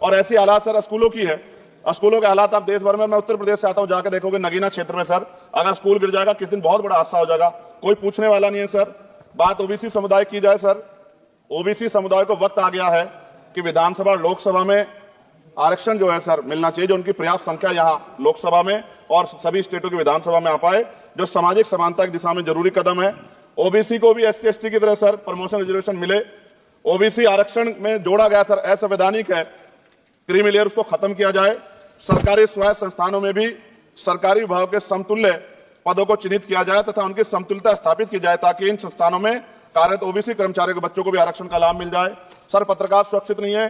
और ऐसी हालात सर स्कूलों की है। स्कूलों के हालात आप देश भर में, मैं उत्तर प्रदेश से आता हूं, जाके देखोगे नगीना क्षेत्र में सर, अगर स्कूल गिर जाएगा किस दिन बहुत बड़ा हादसा हो जाएगा, कोई पूछने वाला नहीं है सर। बात ओबीसी समुदाय की जाए सर, ओबीसी समुदाय को वक्त आ गया है कि विधानसभा और लोकसभा में आरक्षण जो है सर मिलना चाहिए, जो उनकी पर्याप्त संख्या यहां लोकसभा में और सभी स्टेटों की विधानसभा में आ पाए, जो सामाजिक समानता की दिशा में जरूरी कदम है। ओबीसी को भी एससी एसटी की तरह सर प्रमोशन रिजर्वेशन मिले। ओबीसी आरक्षण में जोड़ा गया सर असंवैधानिक है, क्रीमी लेयर उसको खत्म किया जाए। सरकारी स्वायत्त संस्थानों में भी सरकारी विभागों के समतुल्य पदों को चिन्हित किया जाए तथा उनकी समतुल्यता स्थापित की जाए, ताकि इन संस्थानों में कार्यरत ओबीसी कर्मचारियों के बच्चों को भी आरक्षण का लाभ मिल जाए। सर पत्रकार सुरक्षित नहीं है।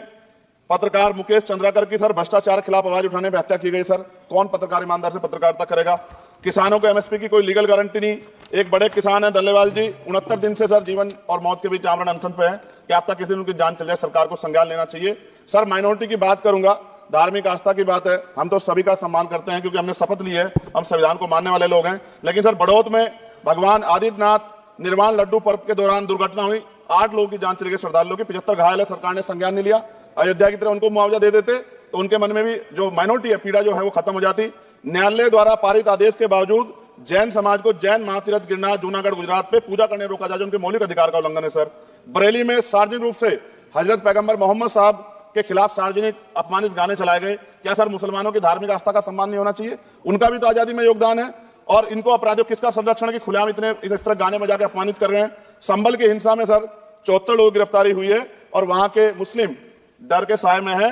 पत्रकार मुकेश चंद्राकर की सर भ्रष्टाचार के खिलाफ आवाज उठाने में हत्या की गई सर, कौन पत्रकार ईमानदार से पत्रकारिता करेगा। किसानों को एमएसपी की कोई लीगल गारंटी नहीं। एक बड़े किसान है दल्लेवाल जी, 69 दिन से सर जीवन और मौत के बीच आमरण अनशन पे है, कि आप तक किसी दिन उनकी जान चल जाए, सरकार को संज्ञान लेना चाहिए। सर माइनॉरिटी की बात करूंगा, धार्मिक आस्था की बात है, हम तो सभी का सम्मान करते हैं क्योंकि हमने शपथ ली है, हम संविधान को मानने वाले लोग हैं। लेकिन सर बड़ौत में भगवान आदित्यनाथ निर्वाण लड्डू पर्व के दौरान दुर्घटना हुई, 8 लोगों की जान चली गई, श्रद्धालुओं की 75 घायल है, सरकार ने संज्ञान नहीं लिया। अयोध्या की तरह उनको मुआवजा दे देते तो उनके मन में भी जो माइनॉरिटी है पीड़ा जो है वो खत्म हो जाती। न्यायालय द्वारा पारित आदेश के बावजूद जैन समाज को जैन महातीर्थ गिरनार जूनागढ़ गुजरात पे पूजा करने रोका जाए, जो उनके मौलिक अधिकार का उल्लंघन है। सर बरेली में सार्वजनिक रूप से हजरत पैगंबर मोहम्मद साहब के खिलाफ सार्वजनिक अपमानित गाने चलाए गए, क्या सर मुसलमानों की धार्मिक आस्था का सम्मान नहीं होना चाहिए? उनका भी तो आजादी में योगदान है। और इनको अपराधियों किसका संरक्षण की खुलेआम इतने इस तरह गाने बजा के अपमानित कर रहे हैं। संभल की हिंसा में सर 74 लोगों की गिरफ्तारी हुई है और वहां के मुस्लिम डर के साए में है।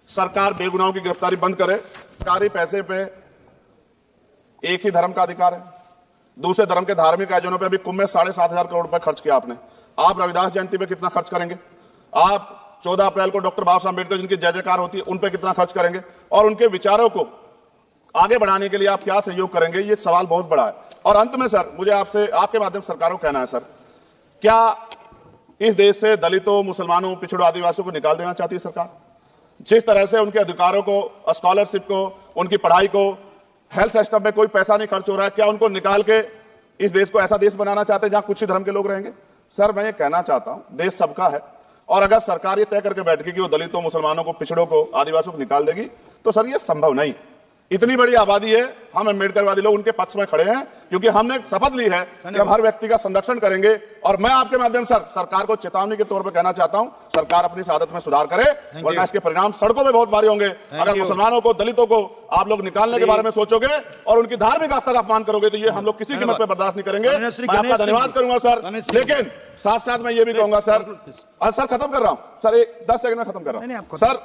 सरकार बेगुनाहों की गिरफ्तारी बंद करे। सरकारी पैसे पे एक ही धर्म का अधिकार है, दूसरे धर्म के धार्मिक आयोजनों पे भी कुंभ में 7,500 करोड़ रुपए खर्च किया आपने। आप रविदास जयंती पे कितना खर्च करेंगे? आप 14 अप्रैल को डॉक्टर बाबा साहब अम्बेडकर जिनकी जय जयकार होती है उन पे कितना खर्च करेंगे? और उनके विचारों को आगे बढ़ाने के लिए आप क्या सहयोग करेंगे? ये सवाल बहुत बड़ा है। और अंत में सर मुझे आपसे आपके माध्यम से सरकार को कहना है, सर क्या इस देश से दलितों, मुसलमानों, पिछड़ों, आदिवासियों को निकाल देना चाहती है सरकार? जिस तरह से उनके अधिकारों को, स्कॉलरशिप को, उनकी पढ़ाई को, हेल्थ सिस्टम में कोई पैसा नहीं खर्च हो रहा है, क्या उनको निकाल के इस देश को ऐसा देश बनाना चाहते हैं जहां कुछ ही धर्म के लोग रहेंगे? सर मैं ये कहना चाहता हूं, देश सबका है और अगर सरकार ये तय करके बैठ गई कि वो दलितों, मुसलमानों को, पिछड़ों को, आदिवासियों को निकाल देगी, तो सर ये संभव नहीं। इतनी बड़ी आबादी है, हम अम्बेडकरवादी लोग उनके पक्ष में खड़े हैं क्योंकि हमने शपथ ली है कि हम हर व्यक्ति का संरक्षण करेंगे। और मैं आपके माध्यम से सरकार को चेतावनी के तौर पर कहना चाहता हूं, सरकार अपनी इस आदत में सुधार करे वरना इसके परिणाम सड़कों में बहुत भारी होंगे। अगर मुसलमानों को, दलितों को आप लोग निकालने के बारे में सोचोगे और उनकी धार्मिक आस्था का अपमान करोगे तो ये हम लोग किसी कीमत पर बर्दाश्त नहीं करेंगे। मैं आपका धन्यवाद करूंगा सर, लेकिन साथ साथ मैं ये भी कहूंगा सर, और सर खत्म कर रहा हूं सर, 10 सेकंड में खत्म कर रहा हूं सर।